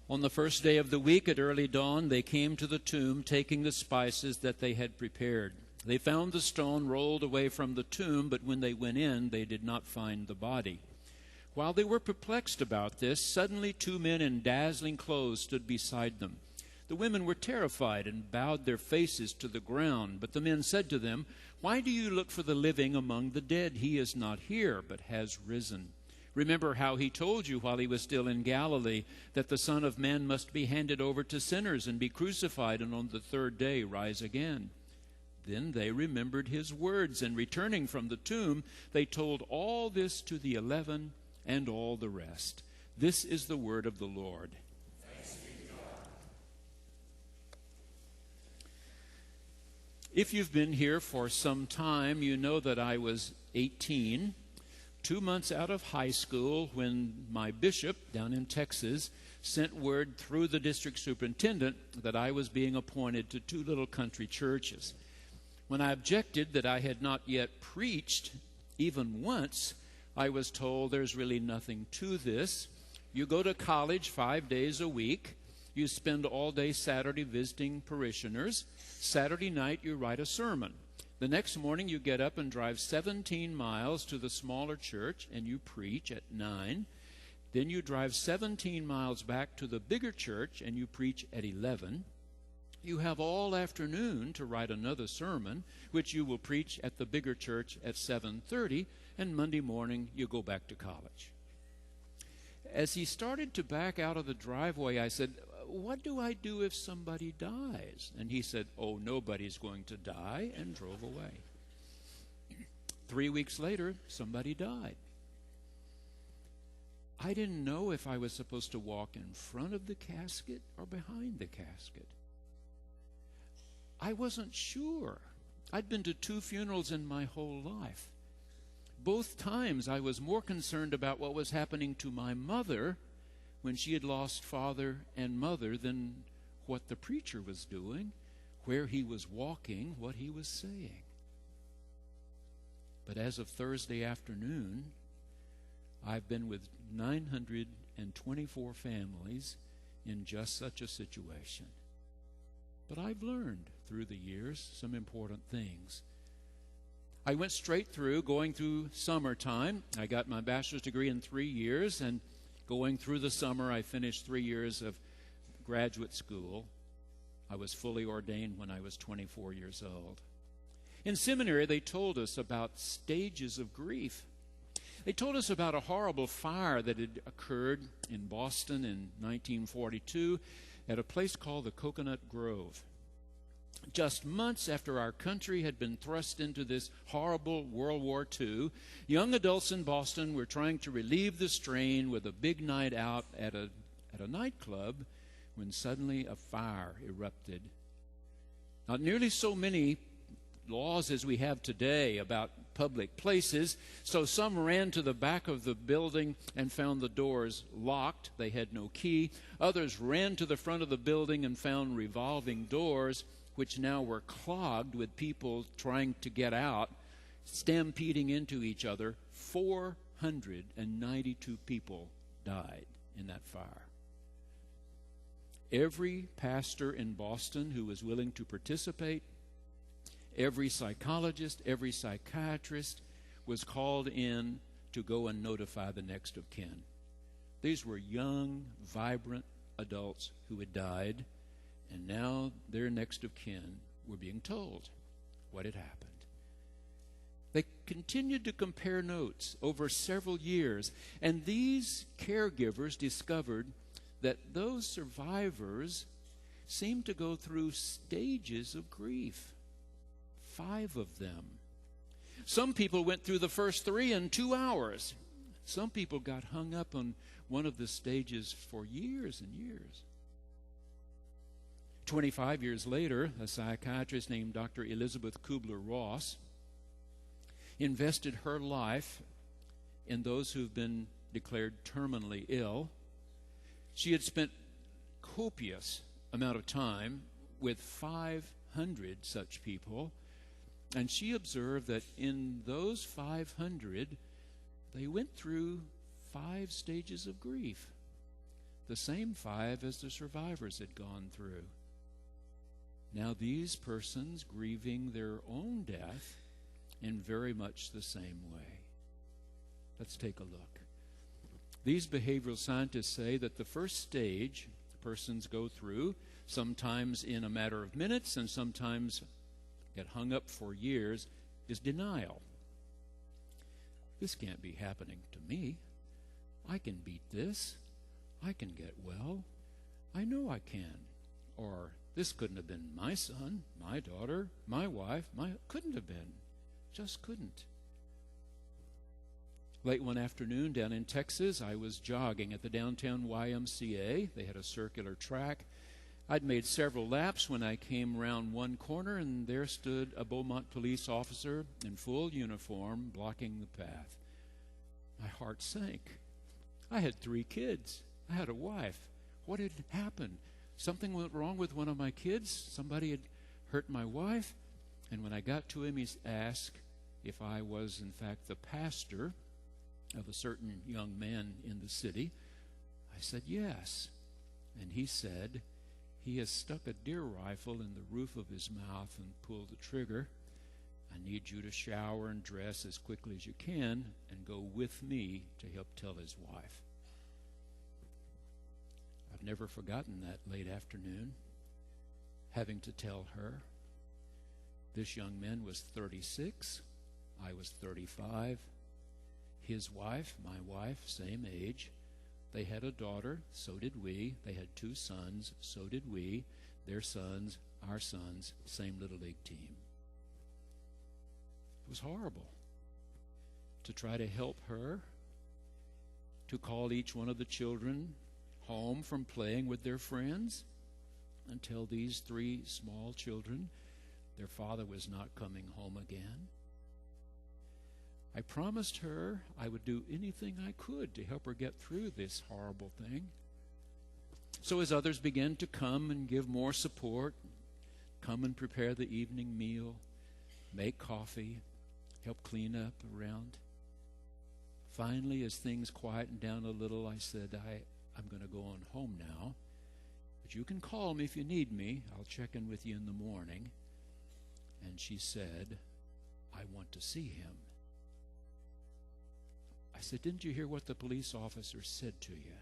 On the first day of the week at early dawn, they came to the tomb, taking the spices that they had prepared. They found the stone rolled away from the tomb, but when they went in, they did not find the body. While they were perplexed about this, suddenly 2 men in dazzling clothes stood beside them. The women were terrified and bowed their faces to the ground. But the men said to them, "Why do you look for the living among the dead? He is not here, but has risen. Remember how he told you while he was still in Galilee that the Son of Man must be handed over to sinners and be crucified, and on the third day rise again." Then they remembered his words, and returning from the tomb, they told all this to the 11 and all the rest. This is the word of the Lord. Thanks be to God. If you've been here for some time, you know that I was 18, 2 months out of high school, when my bishop down in Texas sent word through the district superintendent that I was being appointed to 2 little country churches. When I objected that I had not yet preached even once, I was told there's really nothing to this. You go to college 5 days a week. You spend all day Saturday visiting parishioners. Saturday night you write a sermon. The next morning you get up and drive 17 miles to the smaller church and you preach at 9. Then you drive 17 miles back to the bigger church and you preach at 11. You have all afternoon to write another sermon, which you will preach at the bigger church at 7:30, and Monday morning you go back to college. As he started to back out of the driveway, I said, "What do I do if somebody dies?" And he said, "Oh, nobody's going to die," and drove away. 3 weeks later, somebody died. I didn't know if I was supposed to walk in front of the casket or behind the casket. I wasn't sure. I'd been to 2 funerals in my whole life. Both times I was more concerned about what was happening to my mother when she had lost father and mother than what the preacher was doing, where he was walking, what he was saying. But as of Thursday afternoon, I've been with 924 families in just such a situation. But I've learned through the years some important things. I went straight through, going through summertime. I got my bachelor's degree in 3 years, and going through the summer, I finished 3 years of graduate school. I was fully ordained when I was 24 years old. In seminary, they told us about stages of grief. They told us about a horrible fire that had occurred in Boston in 1942 at a place called the Coconut Grove. Just months after our country had been thrust into this horrible World War II, young adults in Boston were trying to relieve the strain with a big night out at a nightclub when suddenly a fire erupted. Not nearly so many laws as we have today about public places, so some ran to the back of the building and found the doors locked. They had no key. Others ran to the front of the building and found revolving doors, which now were clogged with people trying to get out, stampeding into each other. 492 people died in that fire. Every pastor in Boston who was willing to participate, every psychologist, every psychiatrist was called in to go and notify the next of kin. These were young, vibrant adults who had died, and now their next of kin were being told what had happened. They continued to compare notes over several years, and these caregivers discovered that those survivors seemed to go through stages of grief. 5 of them. Some people went through the first 3 in 2 hours. Some people got hung up on one of the stages for years and years. 25 years later, a psychiatrist named Dr. Elizabeth Kubler-Ross invested her life in those who've been declared terminally ill. She had spent copious amount of time with 500 such people, and she observed that in those 500, they went through 5 stages of grief. the same 5 as the survivors had gone through. Now these persons grieving their own death in very much the same way. Let's take a look. These behavioral scientists say that the first stage persons go through, sometimes in a matter of minutes and sometimes get hung up for years, is denial. This can't be happening to me. I can beat this. I can get well. I know I can. Or, this couldn't have been my son, my daughter, my wife, couldn't have been. Just couldn't. Late one afternoon down in Texas, I was jogging at the downtown YMCA. They had a circular track. I'd made several laps when I came around one corner, and there stood a Beaumont police officer in full uniform blocking the path. My heart sank. I had 3 kids. I had a wife. What had happened? Something went wrong with one of my kids. Somebody had hurt my wife. And when I got to him, he asked if I was, in fact, the pastor of a certain young man in the city. I said, yes. And he said, he has stuck a deer rifle in the roof of his mouth and pulled the trigger. I need you to shower and dress as quickly as you can and go with me to help tell his wife. I've never forgotten that late afternoon, having to tell her. This young man was 36. I was 35. His wife, my wife, same age. They had a daughter, so did we. They had 2 sons, so did we. Their sons, our sons, same little league team. It was horrible to try to help her, to call each one of the children home from playing with their friends, and tell these 3 small children their father was not coming home again. I promised her I would do anything I could to help her get through this horrible thing. So as others began to come and give more support, come and prepare the evening meal, make coffee, help clean up around, finally, as things quietened down a little, I said, I'm going to go on home now, but you can call me if you need me. I'll check in with you in the morning. And she said, I want to see him. I said, didn't you hear what the police officer said to you?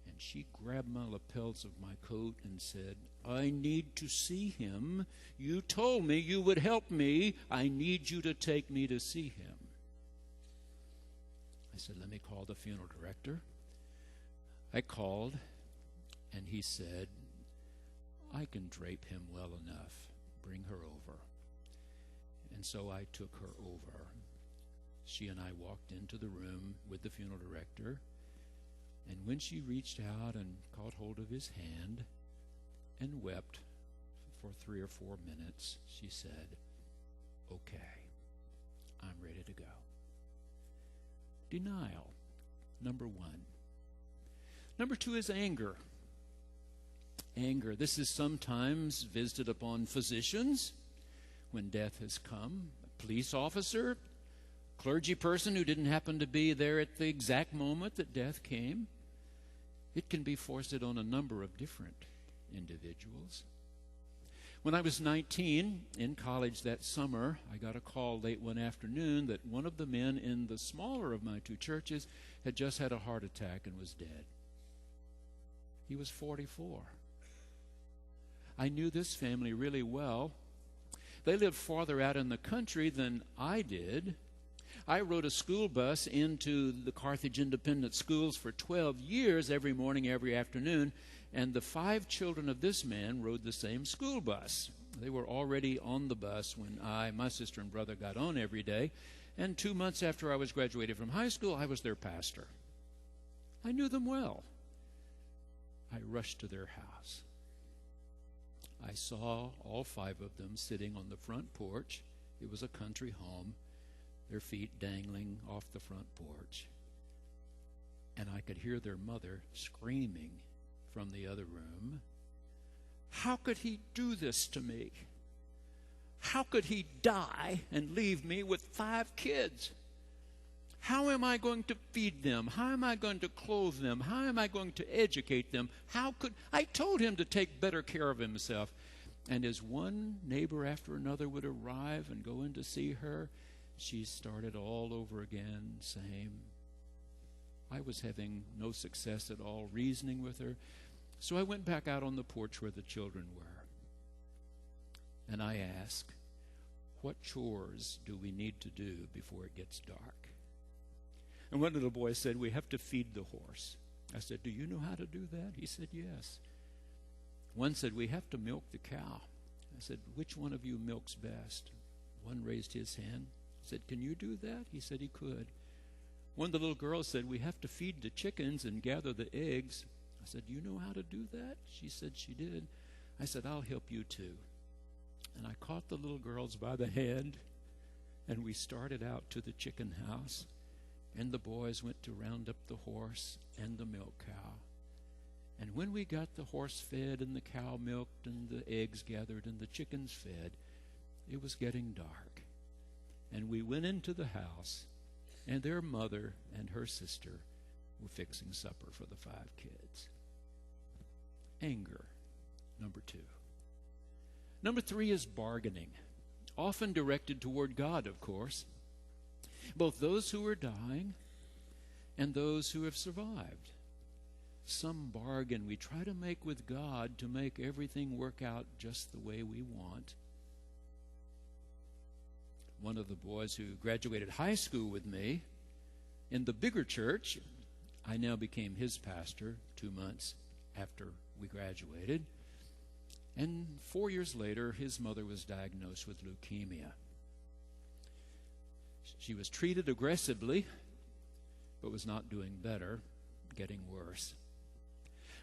And she grabbed my lapels of my coat and said, I need to see him. You told me you would help me. I need you to take me to see him. I said, let me call the funeral director. I called, and he said, I can drape him well enough. Bring her over. And so I took her over. She and I walked into the room with the funeral director, and when she reached out and caught hold of his hand and wept for 3 or 4 minutes, she said, okay, I'm ready to go. Denial, number 1. Number 2 is anger. Anger. This is sometimes visited upon physicians when death has come, a police officer, clergy person who didn't happen to be there at the exact moment that death came. It can be foisted on a number of different individuals. When I was 19 in college that summer, I got a call late one afternoon that one of the men in the smaller of my 2 churches had just had a heart attack and was dead. He was 44. I knew this family really well. They lived farther out in the country than I did. I rode a school bus into the Carthage Independent Schools for 12 years, every morning, every afternoon, and the 5 children of this man rode the same school bus. They were already on the bus when my sister and brother got on every day, and 2 months after I was graduated from high school, I was their pastor. I knew them well. I rushed to their house. I saw all 5 of them sitting on the front porch. It was a country home, their feet dangling off the front porch. And I could hear their mother screaming from the other room, how could he do this to me? How could he die and leave me with 5 kids? How am I going to feed them? How am I going to clothe them? How am I going to educate them? I told him to take better care of himself. And as one neighbor after another would arrive and go in to see her, she started all over again, same. I was having no success at all reasoning with her. So I went back out on the porch where the children were. And I asked, what chores do we need to do before it gets dark? And one little boy said, we have to feed the horse. I said, do you know how to do that? He said, yes. One said, we have to milk the cow. I said, which one of you milks best? One raised his hand. I said, can you do that? He said he could. One of the little girls said, we have to feed the chickens and gather the eggs. I said, you know how to do that? She said she did. I said, I'll help you too. And I caught the little girls by the hand, and we started out to the chicken house, and the boys went to round up the horse and the milk cow. And when we got the horse fed and the cow milked and the eggs gathered and the chickens fed, it was getting dark. And we went into the house, and their mother and her sister were fixing supper for the 5 kids. Anger, number 2. Number 3 is bargaining, often directed toward God, of course. Both those who are dying and those who have survived. Some bargain we try to make with God to make everything work out just the way we want. One of the boys who graduated high school with me in the bigger church, I now became his pastor 2 months after we graduated. And 4 years later, his mother was diagnosed with leukemia. She was treated aggressively, but was not doing better, getting worse.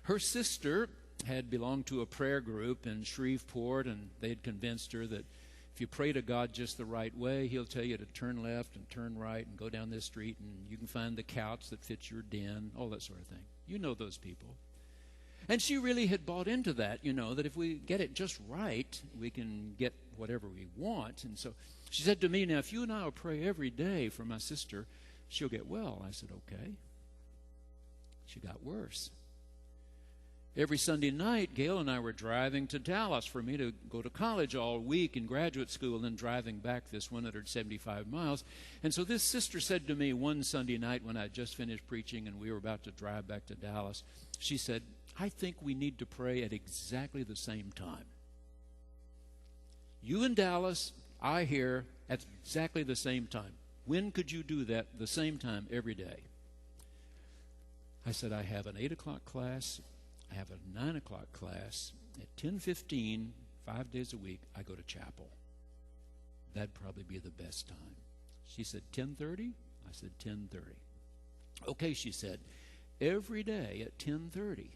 Her sister had belonged to a prayer group in Shreveport, and they had convinced her that if you pray to God just the right way, He'll tell you to turn left and turn right and go down this street, and you can find the couch that fits your den, all that sort of thing. You know those people. And she really had bought into that, that if we get it just right, we can get whatever we want. And so she said to me, now, if you and I will pray every day for my sister, she'll get well. I said, okay. She got worse. Every Sunday night, Gail and I were driving to Dallas for me to go to college all week in graduate school and then driving back this 175 miles. And so this sister said to me one Sunday night when I had just finished preaching and we were about to drive back to Dallas, she said, I think we need to pray at exactly the same time. You in Dallas, I here, at exactly the same time. When could you do that the same time every day? I said, I have an 8 o'clock class. I have a 9 o'clock class. At 10:15, 5 days a week, I go to chapel. That'd probably be the best time. She said, 10:30? I said, 10:30. Okay, she said, every day at 10:30,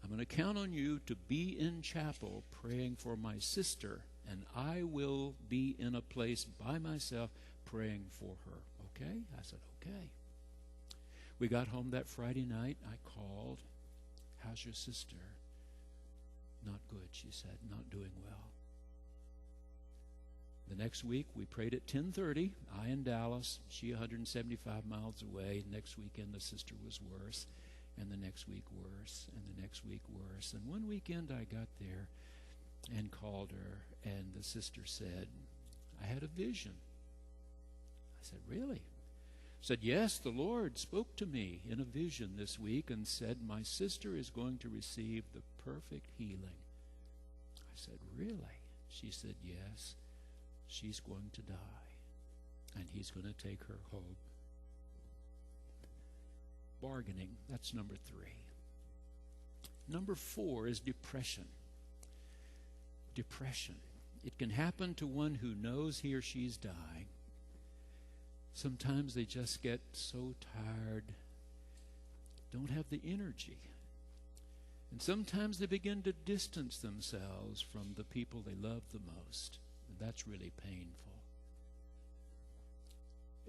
I'm going to count on you to be in chapel praying for my sister, and I will be in a place by myself praying for her. Okay? I said, okay. We got home that Friday night. I called. How's your sister? Not good, she said. Not doing well. The next week, we prayed at 10:30. I in Dallas, she 175 miles away. Next weekend, the sister was worse. And the next week, worse. And the next week, worse. And one weekend, I got there and called her. And the sister said, I had a vision. I said, really? Said, yes, the Lord spoke to me in a vision this week and said, my sister is going to receive the perfect healing. I said, really? She said, yes, she's going to die, and He's going to take her home. Bargaining, that's number 3. Number 4 is depression. Depression. It can happen to one who knows he or she's dying. Sometimes they just get so tired, don't have the energy. And sometimes they begin to distance themselves from the people they love the most. And that's really painful.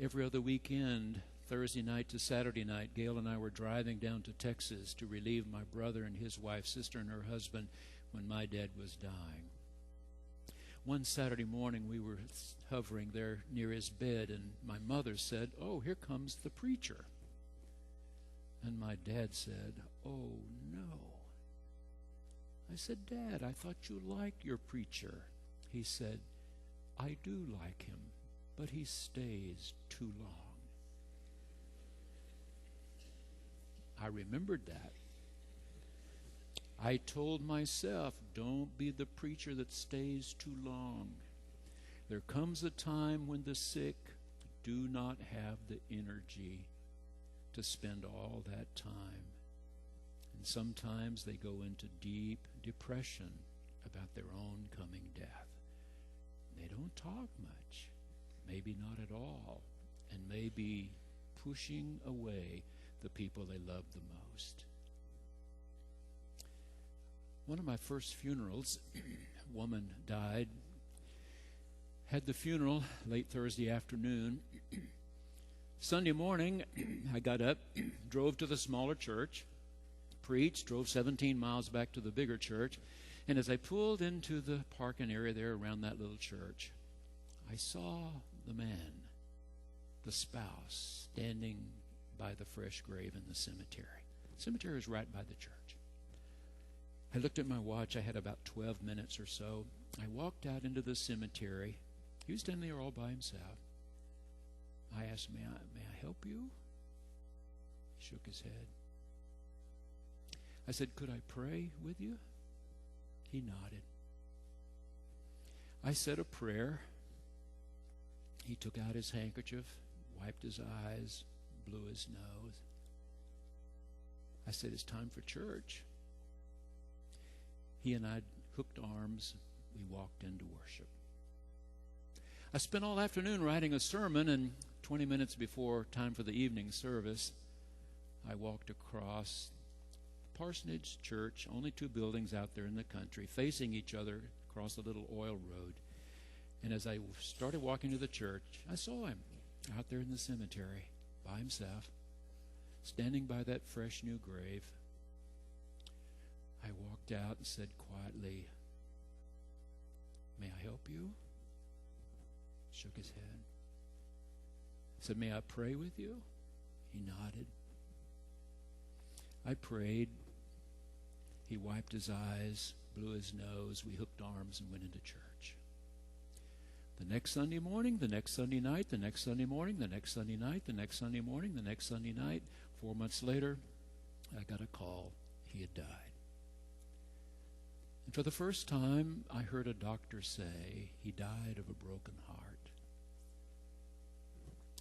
Every other weekend, Thursday night to Saturday night, Gail and I were driving down to Texas to relieve my brother and his wife, sister, and her husband when my dad was dying. One Saturday morning we were hovering there near his bed, and my mother said, "Oh, here comes the preacher." And my dad said, "Oh, no." I said, "Dad, I thought you liked your preacher." He said, "I do like him, but he stays too long." I remembered that. I told myself, don't be the preacher that stays too long. There comes a time when the sick do not have the energy to spend all that time. And sometimes they go into deep depression about their own coming death. They don't talk much, maybe not at all, and may be pushing away the people they love the most. One of my first funerals, a woman died. Had the funeral late Thursday afternoon. Sunday morning, I got up, drove to the smaller church, preached, drove 17 miles back to the bigger church, and as I pulled into the parking area there around that little church, I saw the man, the spouse, standing by the fresh grave in the cemetery. The cemetery is right by the church. I looked at my watch. I had about 12 minutes or so. I walked out into the cemetery. He was standing there all by himself. I asked, may I help you? He shook his head. I said, could I pray with you? He nodded. I said a prayer. He took out his handkerchief, wiped his eyes, blew his nose. I said, it's time for church. He and I hooked arms. We walked into worship. I spent all afternoon writing a sermon, and 20 minutes before time for the evening service, I walked across the Parsonage Church, only 2 buildings out there in the country, facing each other across a little oil road. And as I started walking to the church, I saw him out there in the cemetery by himself, standing by that fresh new grave. I walked out and said quietly, may I help you? Shook his head. I said, may I pray with you? He nodded. I prayed. He wiped his eyes, blew his nose. We hooked arms and went into church. The next Sunday morning, the next Sunday night, the next Sunday morning, the next Sunday night, the next Sunday morning, the next Sunday night. 4 months later, I got a call. He had died. And for the first time, I heard a doctor say he died of a broken heart.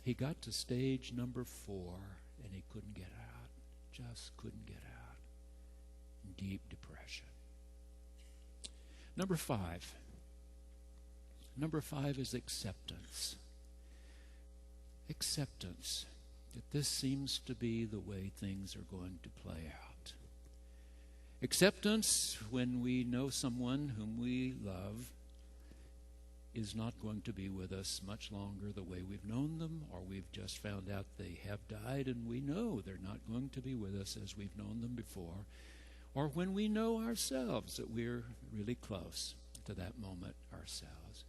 He got to stage number 4, and he couldn't get out. Just couldn't get out. Deep depression. Number 5. Number 5 is acceptance. Acceptance that this seems to be the way things are going to play out. Acceptance when we know someone whom we love is not going to be with us much longer the way we've known them, or we've just found out they have died and we know they're not going to be with us as we've known them before, or when we know ourselves that we're really close to that moment ourselves.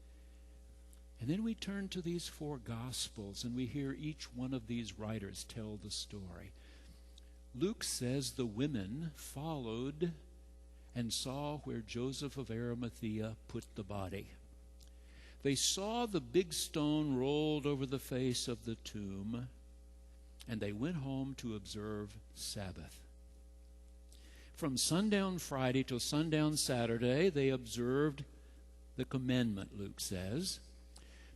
And then we turn to these 4 Gospels and we hear each one of these writers tell the story. Luke says the women followed and saw where Joseph of Arimathea put the body. They saw the big stone rolled over the face of the tomb, and they went home to observe Sabbath. From sundown Friday till sundown Saturday, they observed the commandment, Luke says.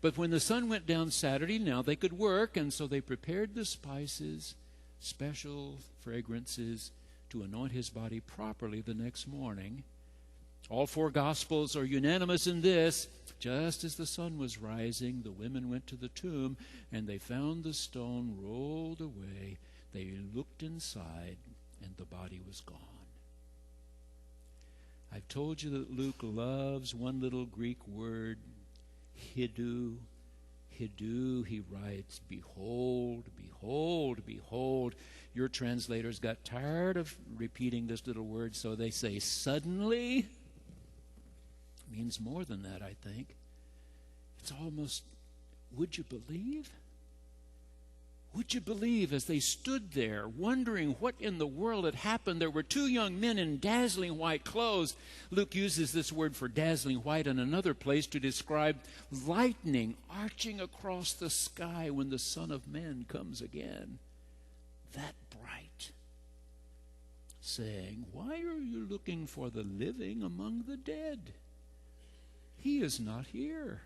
But when the sun went down Saturday, now they could work, and so they prepared the spices, special fragrances, to anoint his body properly the next morning. All 4 Gospels are unanimous in this. Just as the sun was rising, the women went to the tomb, and they found the stone rolled away. They looked inside, and the body was gone. I've told you that Luke loves one little Greek word, hidu. Hidu, he writes, behold, behold, behold. Your translators got tired of repeating this little word, so they say suddenly. means more than that, I think. It's almost, would you believe? Would you believe as they stood there wondering what in the world had happened? There were two young men in dazzling white clothes. Luke uses this word for dazzling white in another place to describe lightning arching across the sky when the Son of Man comes again. That bright. Saying, "Why are you looking for the living among the dead? He is not here.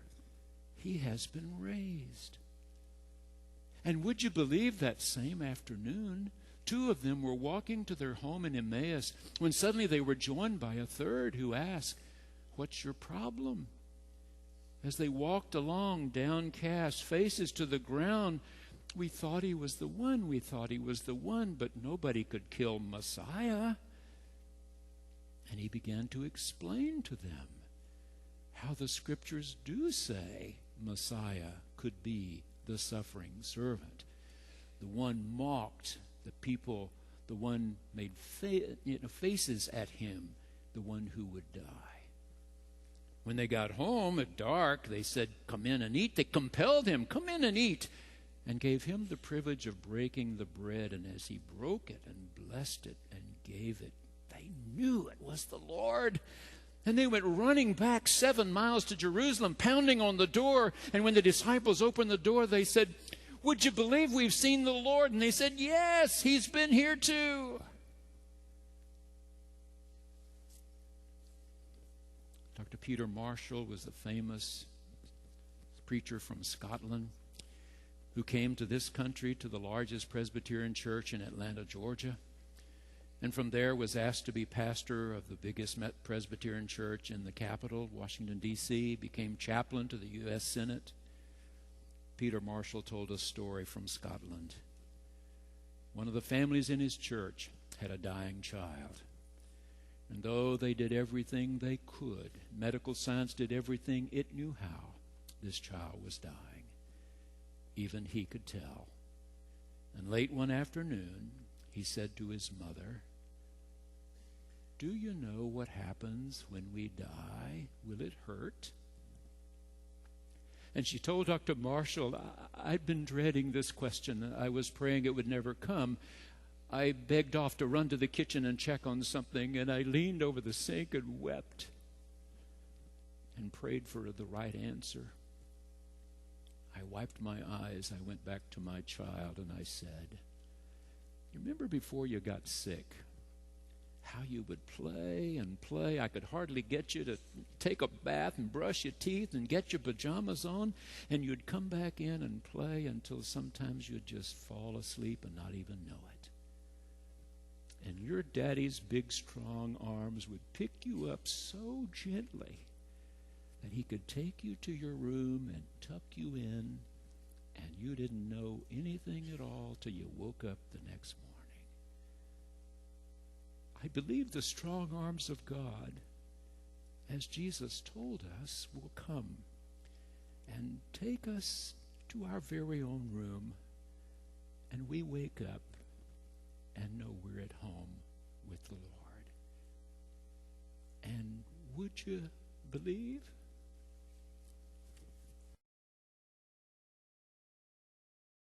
He has been raised." And would you believe that same afternoon, two of them were walking to their home in Emmaus when suddenly they were joined by a third who asked, "What's your problem?" As they walked along, downcast, faces to the ground, "We thought he was the one, but nobody could kill Messiah." And he began to explain to them how the scriptures do say Messiah could be the suffering servant, the one mocked, the people, the one made faces at him, the one who would die. When they got home at dark, they said, "Come in and eat." They compelled him, "Come in and eat," and gave him the privilege of breaking the bread. And as he broke it and blessed it and gave it, they knew it was the Lord. And they went running back 7 miles to Jerusalem, pounding on the door. And when the disciples opened the door, they said, "Would you believe we've seen the Lord?" And they said, "Yes, he's been here too." Dr. Peter Marshall was a famous preacher from Scotland who came to this country, to the largest Presbyterian church in Atlanta, Georgia. And from there was asked to be pastor of the biggest Presbyterian church in the capital, Washington, D.C., became chaplain to the U.S. Senate. Peter Marshall told a story from Scotland. One of the families in his church had a dying child. And though they did everything they could, medical science did everything it knew how, this child was dying. Even he could tell. And late one afternoon, he said to his mother, "Do you know what happens when we die? Will it hurt?" And she told Dr. Marshall, "I'd been dreading this question. I was praying it would never come. I begged off to run to the kitchen and check on something, and I leaned over the sink and wept and prayed for the right answer. I wiped my eyes. I went back to my child, and I said, 'You remember before you got sick, how you would play and play? I could hardly get you to take a bath and brush your teeth and get your pajamas on, and you'd come back in and play until sometimes you'd just fall asleep and not even know it. And your daddy's big, strong arms would pick you up so gently that he could take you to your room and tuck you in, and you didn't know anything at all till you woke up the next morning.' I believe the strong arms of God, as Jesus told us, will come and take us to our very own room, and we wake up and know we're at home with the Lord. And would you believe?